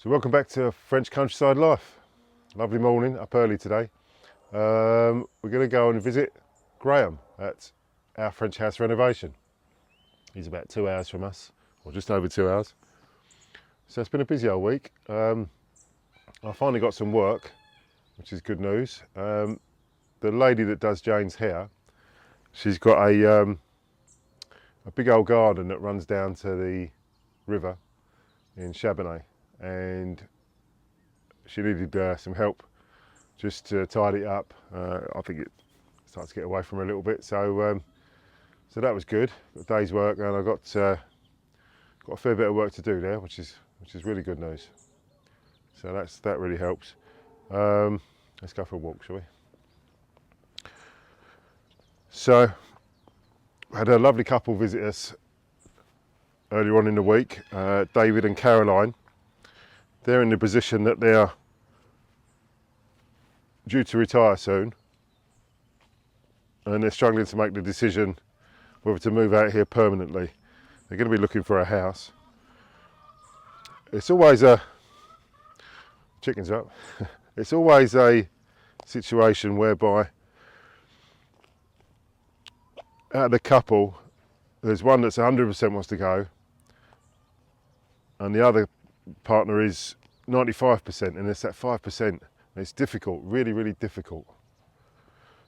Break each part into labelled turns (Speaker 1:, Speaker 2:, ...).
Speaker 1: So welcome back to French Countryside Life. Lovely morning, up early today. We're going to go and visit Grahame at our French house renovation. He's about 2 hours from us, or just over 2 hours. So it's been a busy old week. I finally got some work, which is good news. The lady that does Jane's hair, she's got a big old garden that runs down to the river in Chabanais, and she needed some help just to tidy it up. I think it started to get away from her a little bit, so that was good. A day's work, and I got a fair bit of work to do there, which is really good news. So that really helps. Let's go for a walk, shall we? So I had a lovely couple visit us earlier on in the week, David and Caroline. They're in the position that they're due to retire soon, and they're struggling to make the decision whether to move out here permanently. They're going to be looking for a house. It's always chickens up. It's always a situation whereby out of the couple, there's one that's 100% wants to go, and the other partner is 95%, and it's that 5%. It's difficult, really, really difficult.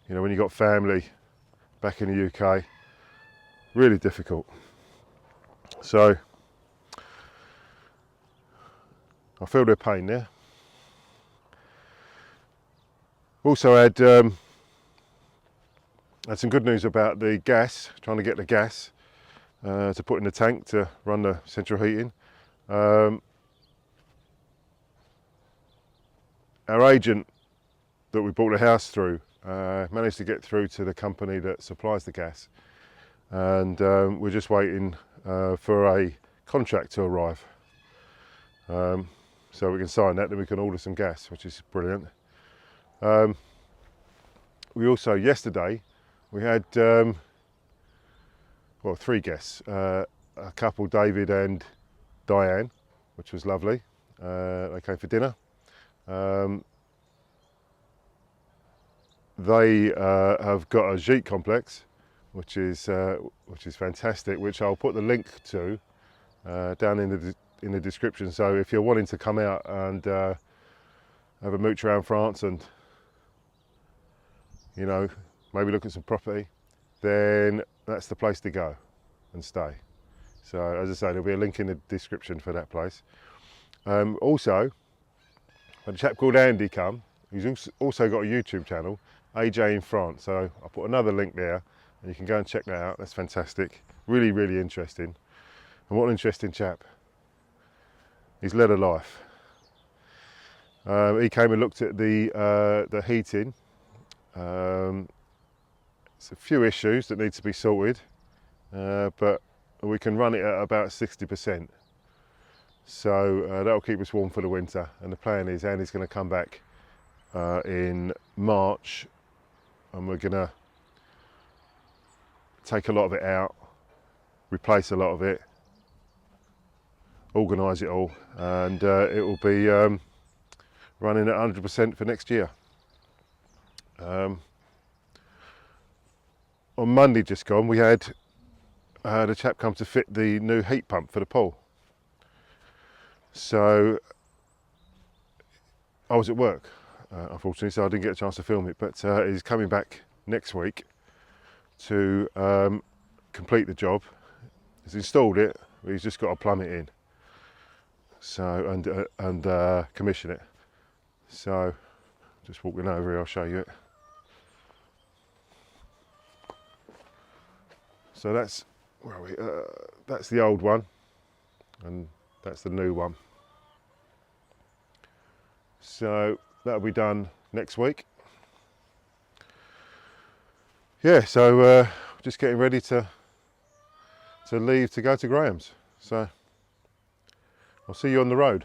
Speaker 1: You know, when you've got family back in the UK, really difficult. So I feel their pain there. Also had some good news about the gas, trying to get the gas to put in the tank to run the central heating. Our agent that we bought the house through managed to get through to the company that supplies the gas, and we're just waiting for a contract to arrive, so we can sign that, then we can order some gas, which is brilliant. We also, yesterday, we had well, 3 guests, a couple, David and Diane, which was lovely. They came for dinner. They have got a Gîte complex, which is fantastic, which I'll put the link to down in the description. So if you're wanting to come out and have a mooch around France and, you know, maybe look at some property, then that's the place to go and stay. So as I say, there'll be a link in the description for that place. Also, a chap called Andy come. He's also got a YouTube channel, AJ in France. So I'll put another link there, and you can go and check that out. That's fantastic. Really, really interesting. And what an interesting chap. He's led a life. He came and looked at the heating. It's a few issues that need to be sorted, but we can run it at about 60%. So that'll keep us warm for the winter, and the plan is Andy's going to come back in March, and we're going to take a lot of it out, replace a lot of it, organise it all, and it will be running at 100% for next year. On Monday just gone, we had the chap come to fit the new heat pump for the pool. So I was at work, unfortunately, so I didn't get a chance to film it, but he's coming back next week to complete the job. He's installed it, but he's just got to plumb it in, so and commission it. So just walking over here, I'll show you it. So that's where are we? That's the old one, and that's the new one. So that'll be done next week. Yeah, so just getting ready to leave to go to Grahame's. So I'll see you on the road.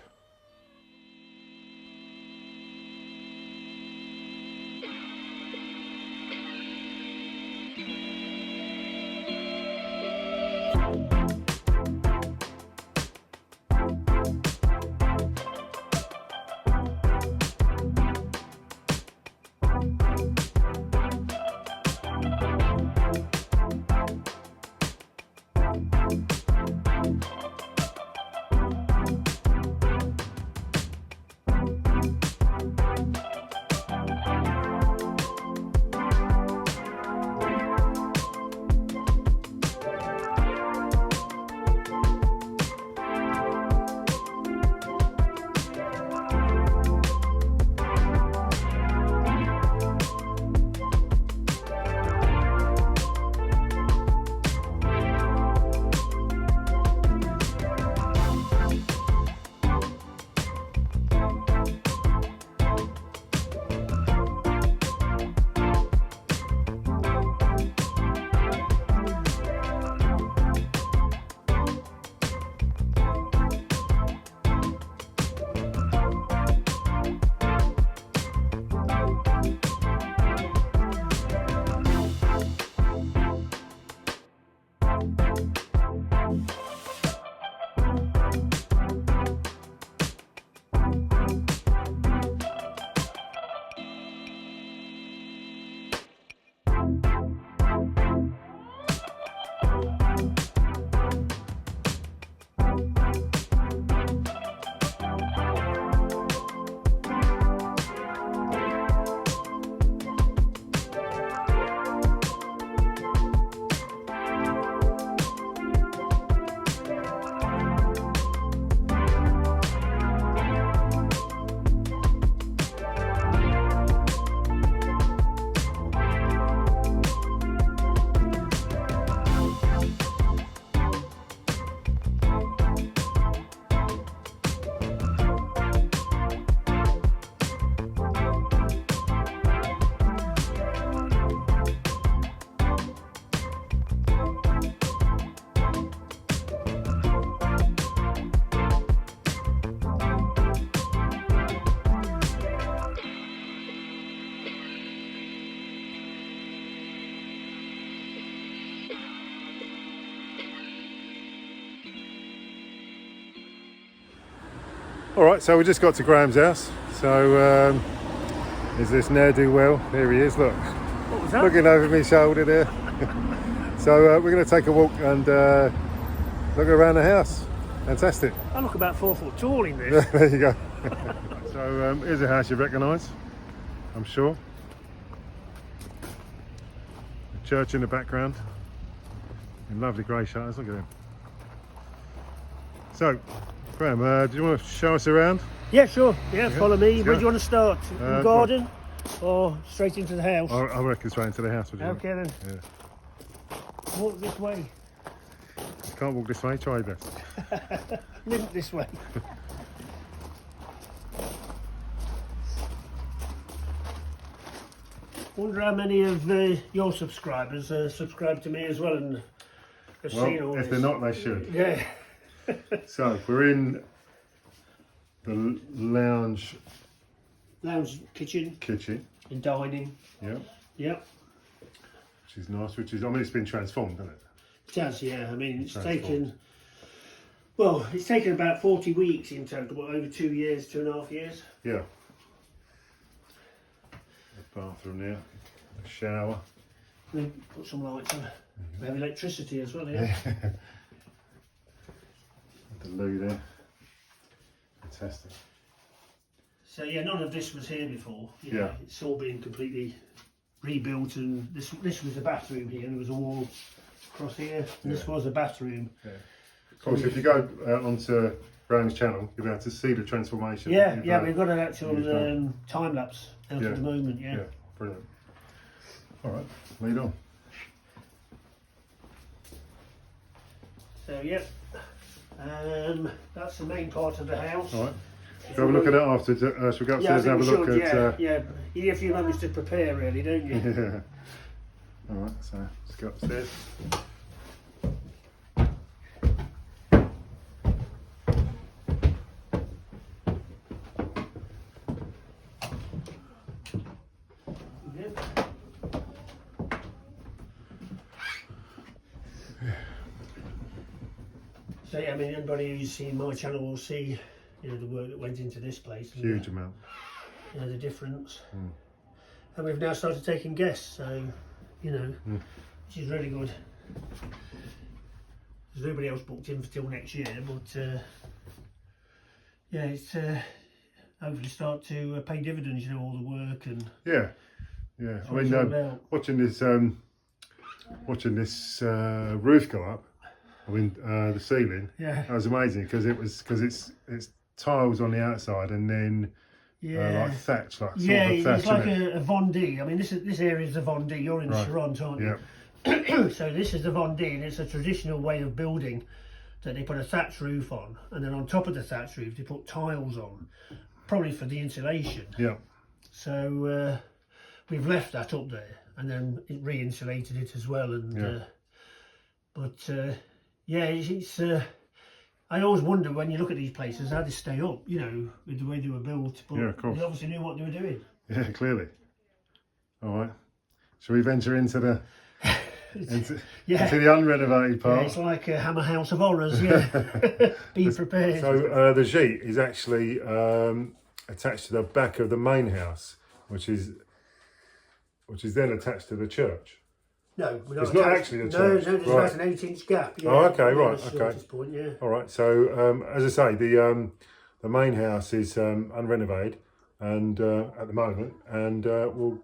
Speaker 1: All right, so we just got to Graham's house. So is this ne'er-do-well? There he is, look.
Speaker 2: What was that?
Speaker 1: Looking over my shoulder there. So we're going to take a walk and look around the house. Fantastic.
Speaker 2: I look about 4 foot tall in this.
Speaker 1: There you go. So here's a house you recognise, I'm sure. A church in the background. In lovely grey shutters, look at them. So, Grahame, do you want to show us around?
Speaker 2: Yeah, sure. Yeah, follow me.
Speaker 1: Let's
Speaker 2: Where
Speaker 1: go.
Speaker 2: do you want to start? In the garden or straight into the house?
Speaker 1: I reckon straight into the house. Would you
Speaker 2: Okay then.
Speaker 1: Yeah.
Speaker 2: Walk this way.
Speaker 1: You can't walk this way, try your best.
Speaker 2: Limp this way. Wonder how many of your subscribers subscribe to me as well and have seen all
Speaker 1: If
Speaker 2: this.
Speaker 1: they're not, they should.
Speaker 2: Yeah.
Speaker 1: So, we're in the lounge
Speaker 2: kitchen
Speaker 1: kitchen.
Speaker 2: and dining.
Speaker 1: Yeah.
Speaker 2: Yep.
Speaker 1: Which is nice, I mean, it's been transformed, hasn't it?
Speaker 2: It has, yeah. I mean, it's
Speaker 1: Transformed.
Speaker 2: taken about 40 weeks in total, but over 2 years, 2.5 years.
Speaker 1: Yeah. A bathroom there, a shower.
Speaker 2: We put some lights on. We have electricity as well, yeah.
Speaker 1: The loo there. Fantastic.
Speaker 2: So yeah, none of this was here before. You know,
Speaker 1: Yeah.
Speaker 2: it's all been completely rebuilt, and this was the bathroom here, and there was a wall across here, and this was a bathroom.
Speaker 1: Yeah. Of course, if you go onto Graham's channel, you'll be able to see the transformation.
Speaker 2: Yeah, we've got an actual
Speaker 1: you've
Speaker 2: time lapse out at the moment. Yeah.
Speaker 1: Yeah, brilliant. All right, lead on.
Speaker 2: So yeah, that's the main part of the house.
Speaker 1: All right. We'll have a look at it after. Shall we go upstairs and have a look at?
Speaker 2: Yeah, you need a few moments to prepare, really, don't you?
Speaker 1: Yeah. All right, so let's go upstairs.
Speaker 2: So yeah, I mean, anybody who's seen my channel will see, you know, the work that went into this place. And,
Speaker 1: Huge amount.
Speaker 2: you know, the difference. And we've now started taking guests, so, you know, which is really good. There's nobody else booked in till next year, but yeah, it's hopefully start to pay dividends, you know, all the work and...
Speaker 1: Yeah.
Speaker 2: That's
Speaker 1: I
Speaker 2: what
Speaker 1: mean,
Speaker 2: it's all about.
Speaker 1: watching this roof go up. I mean, the ceiling.
Speaker 2: Yeah.
Speaker 1: That was amazing because it's tiles on the outside and then like thatch, like
Speaker 2: yeah,
Speaker 1: sort of thatch.
Speaker 2: it's like a Vendée. I mean, this area is the Vendée. You're in
Speaker 1: Right.
Speaker 2: Charente, aren't you?
Speaker 1: Yeah.
Speaker 2: So this is the Vendée, and it's a traditional way of building that they put a thatch roof on, and then on top of the thatch roof they put tiles on, probably for the insulation.
Speaker 1: Yeah.
Speaker 2: So we've left that up there, and then it re-insulated it as well. And yeah, it's I always wonder when you look at these places how they stay up, you know, with the way they were built. But
Speaker 1: Yeah, of course.
Speaker 2: they obviously knew what they were doing.
Speaker 1: Yeah, clearly. All right. Shall we venture into the into the unrenovated part?
Speaker 2: Yeah, it's like a Hammer House of Horrors. Yeah, be prepared.
Speaker 1: So the Gîte is actually attached to the back of the main house, which is then attached to the church.
Speaker 2: No, we're
Speaker 1: It's not actually the church.
Speaker 2: No, there's
Speaker 1: Right.
Speaker 2: about an 8-inch gap. Yeah,
Speaker 1: Oh, okay,
Speaker 2: yeah,
Speaker 1: right,
Speaker 2: that's
Speaker 1: okay.
Speaker 2: At this point, yeah.
Speaker 1: All right. So as I say, the main house is unrenovated, and at the moment, and we'll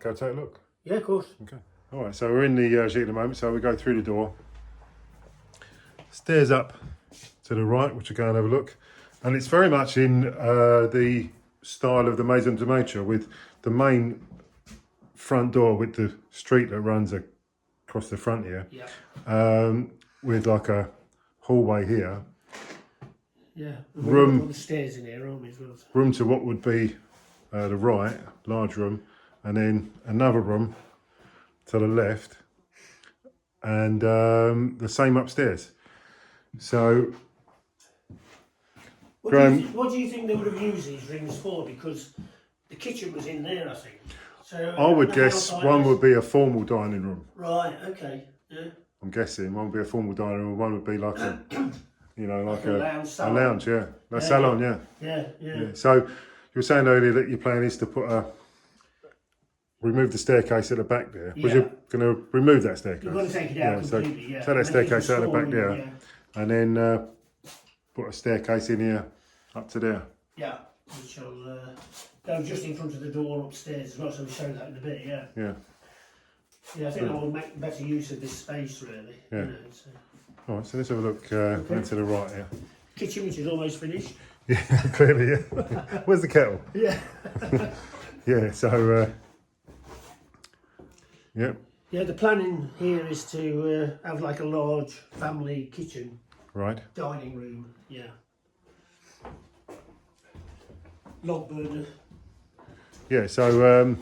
Speaker 1: go take a look.
Speaker 2: Yeah, of course.
Speaker 1: Okay. All right. So we're in the Gîte at the moment. So we go through the door, stairs up to the right, which we'll go and have a look, and it's very much in the style of the Maison de Maître, with the main front door with the street that runs across the front here, with like a hallway here,
Speaker 2: Yeah.
Speaker 1: Room-
Speaker 2: All the stairs in here, aren't we, as well?
Speaker 1: room to what would be the right, large room, and then another room to the left, and the same upstairs. So
Speaker 2: What do you think they would have used these rings for? Because the kitchen was in there, I think. So
Speaker 1: I would
Speaker 2: the
Speaker 1: guess
Speaker 2: house
Speaker 1: one
Speaker 2: owners-
Speaker 1: would be a formal dining room.
Speaker 2: Right. Okay. Yeah.
Speaker 1: I'm guessing one would be a formal dining room, one would be like you know, like
Speaker 2: a
Speaker 1: a
Speaker 2: lounge,
Speaker 1: a
Speaker 2: salon.
Speaker 1: lounge, yeah, a salon, yeah.
Speaker 2: Yeah.
Speaker 1: So you were saying earlier that your plan is to remove the staircase at the back there. Was
Speaker 2: Yeah.
Speaker 1: you going to remove that staircase?
Speaker 2: You're going to take it out completely,
Speaker 1: so that
Speaker 2: Make it
Speaker 1: staircase out the back
Speaker 2: storeroom,
Speaker 1: there, and then put a staircase in here up to there.
Speaker 2: Yeah, which will go just in front of the door upstairs as well, so we'll show that in a bit, yeah.
Speaker 1: Yeah.
Speaker 2: Yeah, I think that will make better use of this space, really.
Speaker 1: Yeah.
Speaker 2: You know, so.
Speaker 1: All right, so let's have a look into the right here.
Speaker 2: Kitchen, which is almost finished.
Speaker 1: Yeah, clearly, yeah. Where's the kettle?
Speaker 2: Yeah.
Speaker 1: Yeah, so, yeah.
Speaker 2: Yeah, the planning here is to have like a large family kitchen,
Speaker 1: Right.
Speaker 2: dining room, yeah. Log burner.
Speaker 1: Yeah, so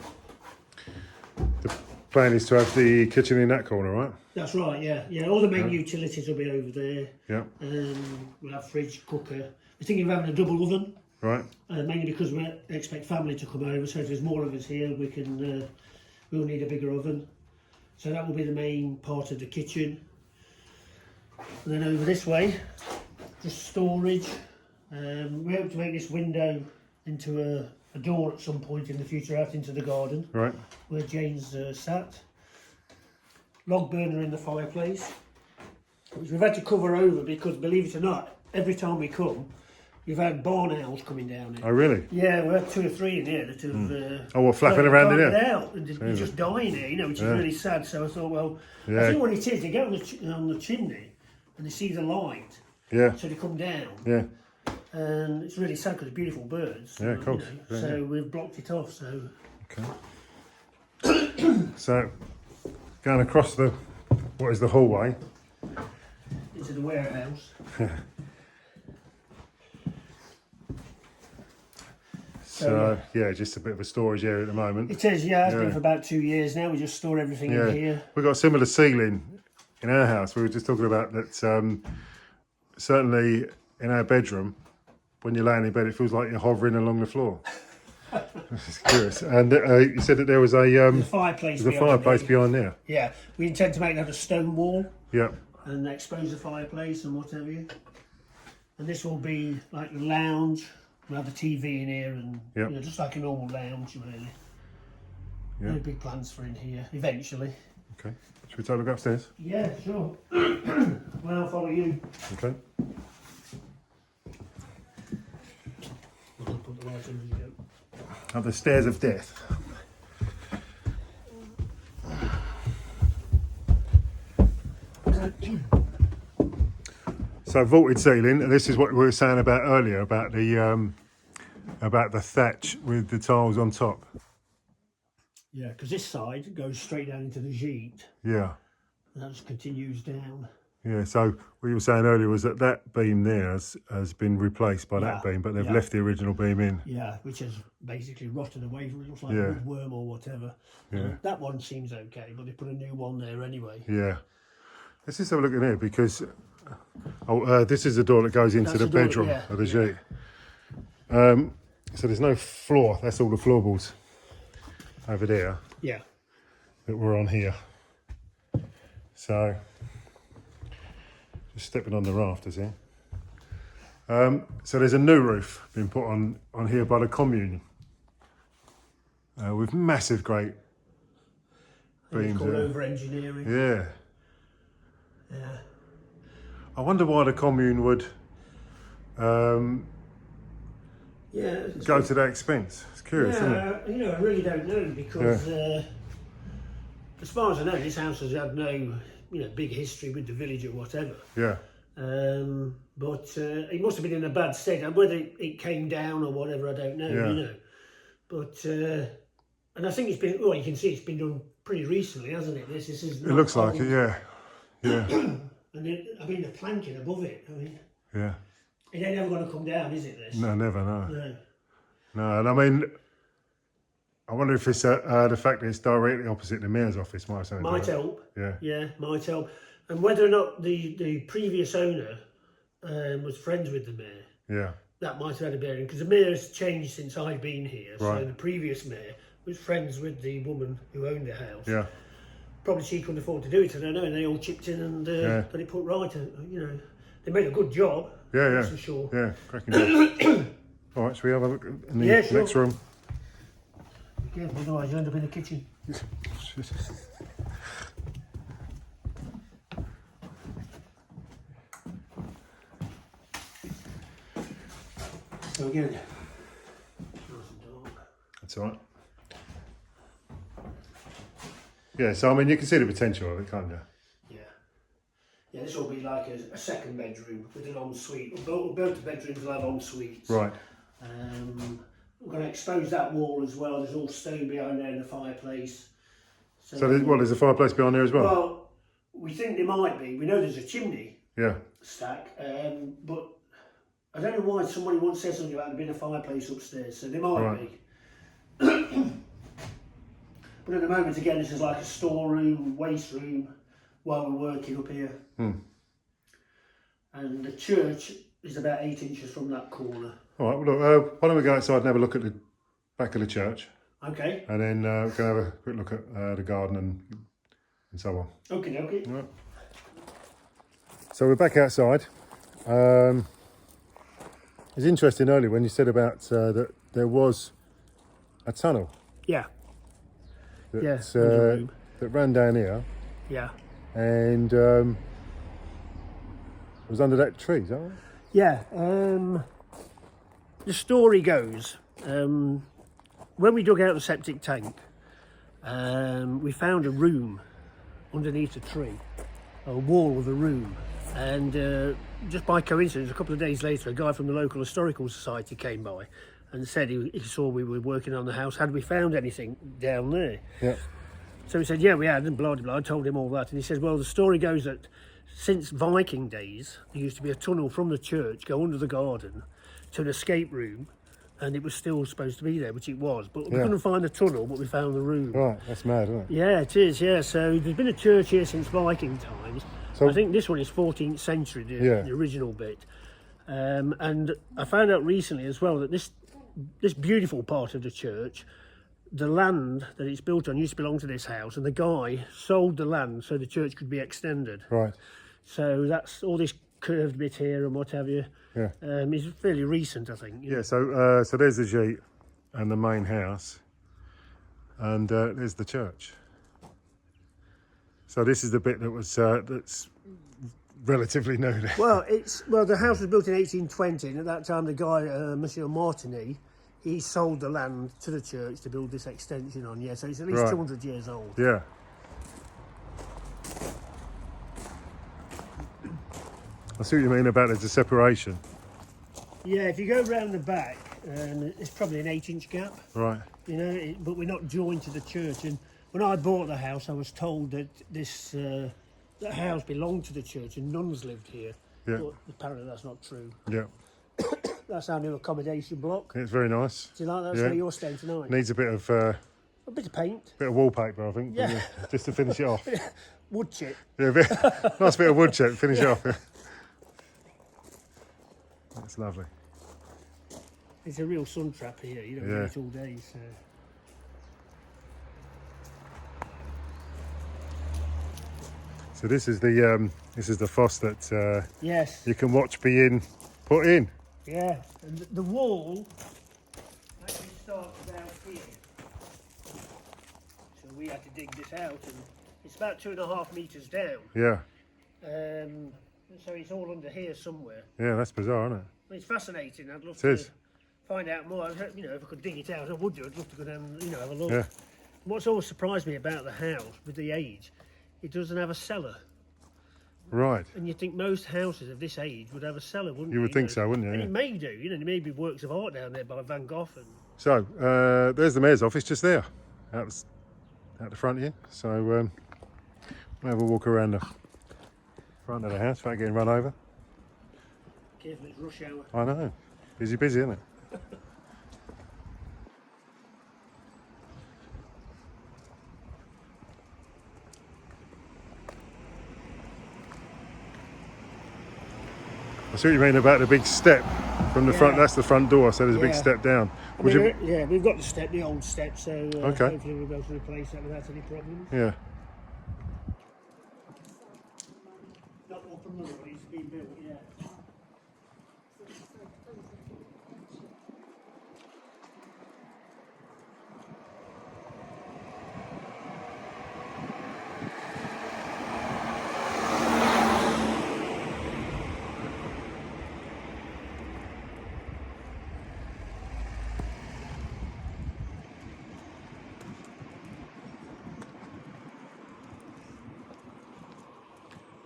Speaker 1: the plan is to have the kitchen in that corner, right?
Speaker 2: That's right, yeah. All the main utilities will be over there.
Speaker 1: Yeah.
Speaker 2: We'll have fridge, cooker. We're thinking of having a double oven.
Speaker 1: Right.
Speaker 2: Mainly because we expect family to come over, so if there's more of us here, we'll need a bigger oven. So that will be the main part of the kitchen. And then over this way, just storage. We hope to make this window into a door at some point in the future out into the garden.
Speaker 1: Right.
Speaker 2: Where Jane's sat. Log burner in the fireplace, which we've had to cover over because, believe it or not, every time we come, we've had barn owls coming down here.
Speaker 1: Oh, really?
Speaker 2: Yeah, we had 2 or 3 in here that have...
Speaker 1: Oh, what, flapping around in here?
Speaker 2: Out, and they're just dying here, you know, which is really sad. So I thought, well,
Speaker 1: Yeah.
Speaker 2: I think what it is, they get on the chimney and they see the light,
Speaker 1: Yeah.
Speaker 2: so they come down.
Speaker 1: Yeah.
Speaker 2: And it's really sad because they're beautiful birds.
Speaker 1: Yeah, of course.
Speaker 2: You know, so we've blocked it off, so...
Speaker 1: Okay. So, going across what is the hallway?
Speaker 2: Into the warehouse.
Speaker 1: So, yeah, just a bit of a storage area at the moment.
Speaker 2: It is, yeah. It's been for about 2 years now. We just store everything in here.
Speaker 1: We've got a similar ceiling in our house. We were just talking about that. Certainly in our bedroom, when you're laying in bed, it feels like you're hovering along the floor. It's curious. And you said that there was a
Speaker 2: fireplace.
Speaker 1: There's a fireplace behind there.
Speaker 2: Yeah, we intend to make that a stone wall.
Speaker 1: Yeah.
Speaker 2: And expose the fireplace and what have you. And this will be like the lounge. We'll have a TV in here and you know, just like a normal lounge, really.
Speaker 1: Yeah.
Speaker 2: No big plans for in here eventually.
Speaker 1: Okay. Should we take a look upstairs?
Speaker 2: Yeah, sure. Well, I'll follow you.
Speaker 1: Okay.
Speaker 2: I'll put the light on as you go.
Speaker 1: Up the stairs of death. So vaulted ceiling, and this is what we were saying about earlier about the thatch with the tiles on top.
Speaker 2: Yeah, because this side goes straight down into the Gîte.
Speaker 1: Yeah.
Speaker 2: And that just continues down.
Speaker 1: Yeah, so what you were saying earlier was that beam there has been replaced by that beam, but they've left the original beam in.
Speaker 2: Yeah, which has basically rotted away from it. Looks like a woodworm or whatever.
Speaker 1: Yeah.
Speaker 2: That one seems okay, but they put a new one there anyway.
Speaker 1: Yeah. Let's just have a look in here because this is the door that goes into the bedroom of the Gîte. So there's no floor. That's all the floorboards over there.
Speaker 2: Yeah.
Speaker 1: That we're on here. So just stepping on the rafters here. So there's a new roof being put on here by the commune with massive great beams.
Speaker 2: It's called over engineering.
Speaker 1: Yeah.
Speaker 2: Yeah.
Speaker 1: I wonder why the commune would go to that expense. It's curious, isn't it?
Speaker 2: You know, I really don't know because as far as I know, this house has had no, big history with the village or whatever.
Speaker 1: Yeah.
Speaker 2: But it must have been in a bad state. And whether it came down or whatever, I don't know.
Speaker 1: Yeah.
Speaker 2: You know. But and I think it's been. Well, you can see it's been done pretty recently, hasn't it? This is.
Speaker 1: It looks like it. Yeah. Yeah.
Speaker 2: And the planking above it.
Speaker 1: Yeah.
Speaker 2: It ain't ever going to come down, is it? This.
Speaker 1: No, never. No.
Speaker 2: No.
Speaker 1: No, and I mean, I wonder if it's the fact that it's directly opposite the mayor's office might have something to do with it.
Speaker 2: Help.
Speaker 1: Yeah.
Speaker 2: Yeah, might help. And whether or not the previous owner was friends with the mayor,
Speaker 1: Yeah.
Speaker 2: that might have had a bearing because the mayor's changed since I've been here.
Speaker 1: Right.
Speaker 2: So the previous mayor was friends with the woman who owned the house.
Speaker 1: Yeah.
Speaker 2: Probably she couldn't afford to do it, I don't know, and they all chipped in and got it put right. They made a good job.
Speaker 1: Yeah,
Speaker 2: That's for sure.
Speaker 1: Yeah, cracking job. All right, shall we have a look in the
Speaker 2: Yeah, sure.
Speaker 1: next room?
Speaker 2: Be careful, otherwise you end up in the kitchen. So again, nice and dark.
Speaker 1: That's all right. Yeah, so I mean, you can see the potential of it, can't you?
Speaker 2: Yeah. Yeah, this will be like a second bedroom with an ensuite. Both the bedrooms will have ensuites.
Speaker 1: Right.
Speaker 2: We're going to expose that wall as well. There's all stone behind there in the fireplace.
Speaker 1: So there's a fireplace behind there as well?
Speaker 2: Well, we think there might be. We know there's a chimney stack, but I don't know why somebody once said something about there being a fireplace upstairs, so there might be. But at the moment, again, this is like a storeroom, waste room, while we're working up here. And the church is about 8 inches from that corner.
Speaker 1: All right, well, look, why don't we go outside and have a look at the back of the church?
Speaker 2: Okay.
Speaker 1: And then we can have a quick look at the garden and so on.
Speaker 2: Okay, okay.
Speaker 1: All right. So we're back outside. It was interesting earlier when you said about that there was a tunnel.
Speaker 2: Yeah.
Speaker 1: That ran down here
Speaker 2: Yeah.
Speaker 1: and was under that tree, is that right?
Speaker 2: Yeah. The story goes, when we dug out the septic tank, we found a room underneath a tree, a wall of a room. And just by coincidence, a couple of days later, a guy from the local historical society came by and said he saw we were working on the house. Had we found anything down there?
Speaker 1: Yeah.
Speaker 2: So we said, yeah, we had, and blah, blah, blah. I told him all that. And he said, well, the story goes that since Viking days, there used to be a tunnel from the church, go under the garden to an escape room, and it was still supposed to be there, which it was. But we couldn't find the tunnel, but we found the room.
Speaker 1: Right, that's mad, isn't it?
Speaker 2: Yeah, it is, yeah. So there's been a church here since Viking times. So I think this one is 14th century, the original bit. And I found out recently as well that this beautiful part of the church, the land that it's built on used to belong to this house, and the guy sold the land so the church could be extended.
Speaker 1: Right.
Speaker 2: So that's all this curved bit here and what have you.
Speaker 1: Yeah.
Speaker 2: It's fairly recent, I think.
Speaker 1: Yeah, so there's the Gîte and the main house, and there's the church. So this is the bit that was that's relatively new.
Speaker 2: Well, the house was built in 1820, and at that time the guy, Monsieur Martini, he sold the land to the church to build this extension on. Yeah, so it's at least 200 years old.
Speaker 1: Yeah. I see what you mean about there's a separation.
Speaker 2: Yeah, if you go round the back, it's probably an 8-inch gap.
Speaker 1: Right.
Speaker 2: You know, but we're not joined to the church. And when I bought the house, I was told that that house belonged to the church and nuns lived here.
Speaker 1: Yeah.
Speaker 2: But apparently that's not true.
Speaker 1: Yeah.
Speaker 2: That's our new accommodation block.
Speaker 1: It's very nice.
Speaker 2: Do you like that? That's where you're staying tonight.
Speaker 1: Needs a bit of
Speaker 2: paint.
Speaker 1: bit of wallpaper, I think.
Speaker 2: Yeah.
Speaker 1: Just to finish it off.
Speaker 2: Wood chip.
Speaker 1: Yeah, nice bit of wood chip. Finish it off. That's lovely.
Speaker 2: It's a real sun trap here. You don't get it all day. So.
Speaker 1: So this is the fosse that
Speaker 2: yes,
Speaker 1: you can watch being put in.
Speaker 2: Yeah, and the wall actually starts about here. So we had to dig this out, and it's about 2.5 metres down.
Speaker 1: Yeah.
Speaker 2: So it's all under here somewhere.
Speaker 1: Yeah, that's bizarre, isn't it?
Speaker 2: It's fascinating. I'd love
Speaker 1: It
Speaker 2: to
Speaker 1: is.
Speaker 2: find out more. You know, if I could dig it out, I would do. I'd love to go down and have a look.
Speaker 1: Yeah.
Speaker 2: What's always surprised me about the house with the age, it doesn't have a cellar.
Speaker 1: Right.
Speaker 2: And you'd think most houses of this age would have a cellar, wouldn't you?
Speaker 1: You would think so, wouldn't you?
Speaker 2: And
Speaker 1: Yeah.
Speaker 2: it may do. You know, there may be works of art down there by Van Gogh. And
Speaker 1: So there's the mayor's office just there, out the front here. So we'll have a walk around the front of the house without getting run over.
Speaker 2: careful, it's rush hour.
Speaker 1: I know. Busy, isn't it? I see what you mean about the big step from the front. That's the front door, so there's a big step down.
Speaker 2: Yeah, we've got the old step, so
Speaker 1: Okay.
Speaker 2: hopefully we'll be able to replace that without any problems.
Speaker 1: Yeah.
Speaker 2: Not up and running, but it's been built, yeah.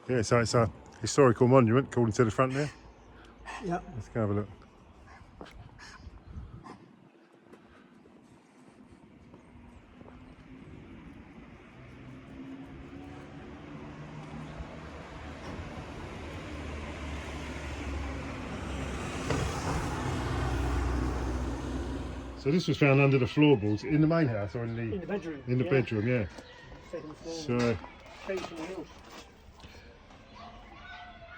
Speaker 1: Yeah, so it's a historical monument according to the front there.
Speaker 2: Yep.
Speaker 1: Let's go have a look. So this was found under the floorboards in the main house or in the
Speaker 2: bedroom.
Speaker 1: In the bedroom, yeah.
Speaker 2: Second floor.
Speaker 1: So
Speaker 2: Facing the house.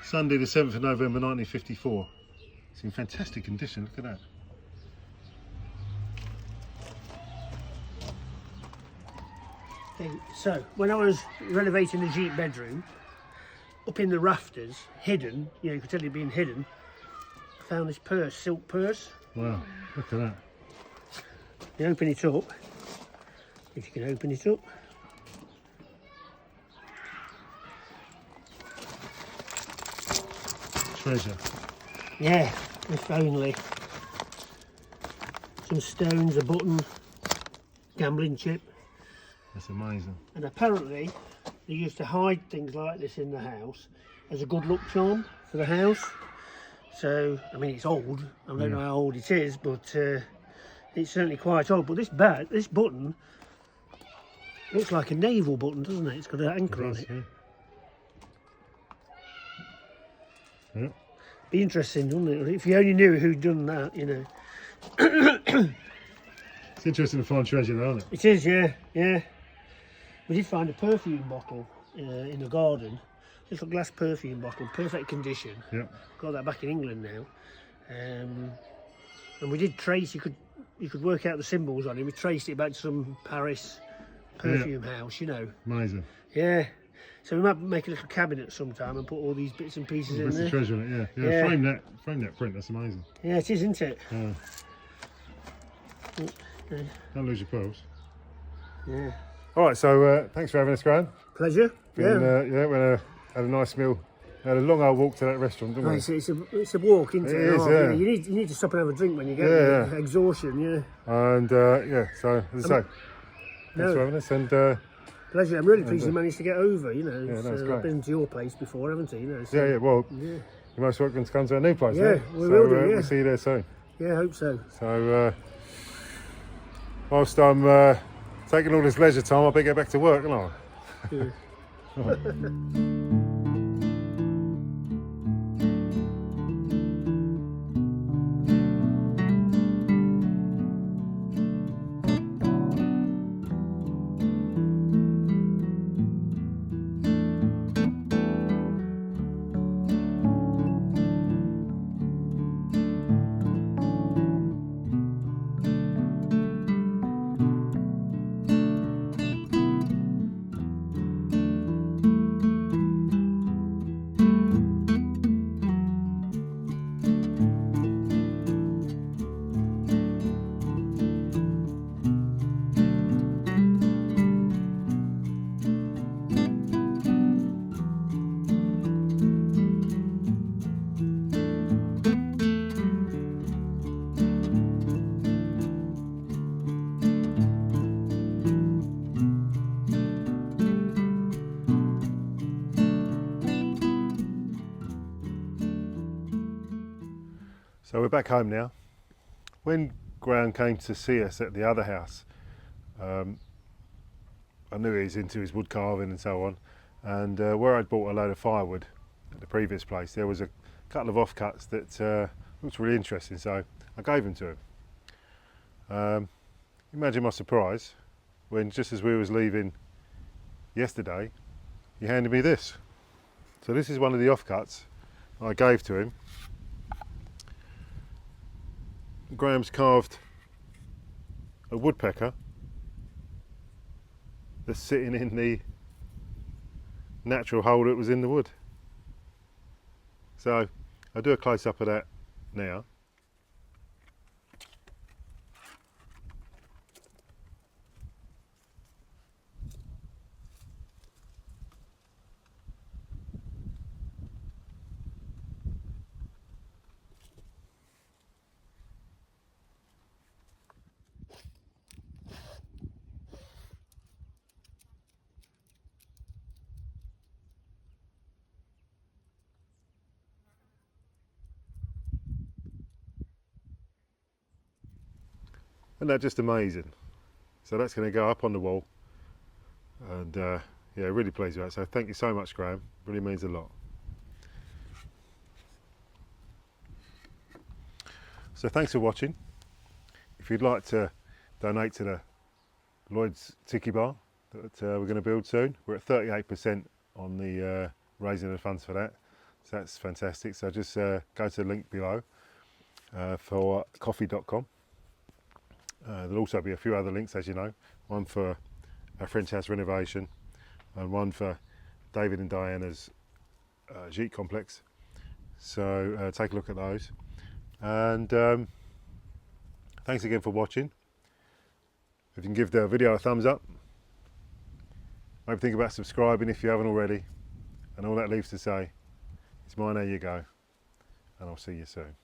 Speaker 1: Sunday the 7th of November 1954. It's in fantastic condition, look at that.
Speaker 2: Okay, so when I was renovating the Gîte bedroom, up in the rafters, hidden, you could tell it'd been hidden, I found this purse, silk purse.
Speaker 1: Wow, look at that.
Speaker 2: You open it up, if you can open it up.
Speaker 1: Treasure.
Speaker 2: Yeah, if only. Some stones, a button, gambling chip.
Speaker 1: That's amazing.
Speaker 2: And apparently they used to hide things like this in the house as a good luck charm for the house. So, I mean, it's old. I don't know how old it is, but it's certainly quite old. But this button looks like a naval button, doesn't it? It's got an anchor on it.
Speaker 1: Yeah.
Speaker 2: Be interesting, wouldn't it? If you only knew who'd done that, you know.
Speaker 1: It's interesting to find treasure though, isn't it?
Speaker 2: It is, yeah, yeah. We did find a perfume bottle in the garden. Little glass perfume bottle, perfect condition.
Speaker 1: Yeah.
Speaker 2: Got that back in England now. And we did trace. You could work out the symbols on it. We traced it back to some Paris perfume house, you know.
Speaker 1: Amazing.
Speaker 2: Yeah. So we might make a little cabinet sometime and put all these bits and pieces in
Speaker 1: Bits
Speaker 2: there.
Speaker 1: of treasure in it, yeah.
Speaker 2: Yeah.
Speaker 1: Frame that print, that's amazing.
Speaker 2: Yeah, it is, isn't it?
Speaker 1: Yeah.
Speaker 2: Yeah.
Speaker 1: Don't lose your pearls.
Speaker 2: Yeah.
Speaker 1: Alright, so thanks for having us, Graham.
Speaker 2: Pleasure.
Speaker 1: Yeah, we had a nice meal. Had a long old walk to that restaurant, didn't we?
Speaker 2: It's a walk, isn't it?
Speaker 1: It is,
Speaker 2: Oh,
Speaker 1: yeah.
Speaker 2: You need to stop and have a drink when you get
Speaker 1: Yeah,
Speaker 2: there. Exhaustion, yeah.
Speaker 1: And so as I say, thanks for having us. And
Speaker 2: Pleasure. I'm really pleased you managed to get over, you know.
Speaker 1: Yeah, that's
Speaker 2: I've
Speaker 1: great.
Speaker 2: been to your place before, haven't you? You know, so,
Speaker 1: yeah, well,
Speaker 2: yeah.
Speaker 1: you're most welcome to come to our new place.
Speaker 2: Yeah, we will do, yeah.
Speaker 1: We'll see you there soon.
Speaker 2: Yeah, I hope so.
Speaker 1: So whilst I'm taking all this leisure time, I better get back to work, don't I?
Speaker 2: Yeah.
Speaker 1: So we're back home now. When Grahame came to see us at the other house, I knew he was into his wood carving and so on, and where I'd bought a load of firewood at the previous place, there was a couple of offcuts that looked really interesting, so I gave them to him. Imagine my surprise when, just as we was leaving yesterday, he handed me this. So this is one of the offcuts I gave to him. Graham's carved a woodpecker that's sitting in the natural hole that was in the wood. So I'll do a close up of that now. Isn't that just amazing? So that's going to go up on the wall, and yeah, really pleased with that. So thank you so much, Grahame. Really means a lot. So thanks for watching. If you'd like to donate to the Lloyd's Tiki Bar that we're going to build soon, we're at 38% on the raising the funds for that. So that's fantastic. So just go to the link below for coffee.com. There'll also be a few other links, as you know, one for our French house renovation and one for David and Diana's Gîte complex. So take a look at those. And thanks again for watching. If you can give the video a thumbs up, maybe think about subscribing if you haven't already. And all that leaves to say is mine, there you go, and I'll see you soon.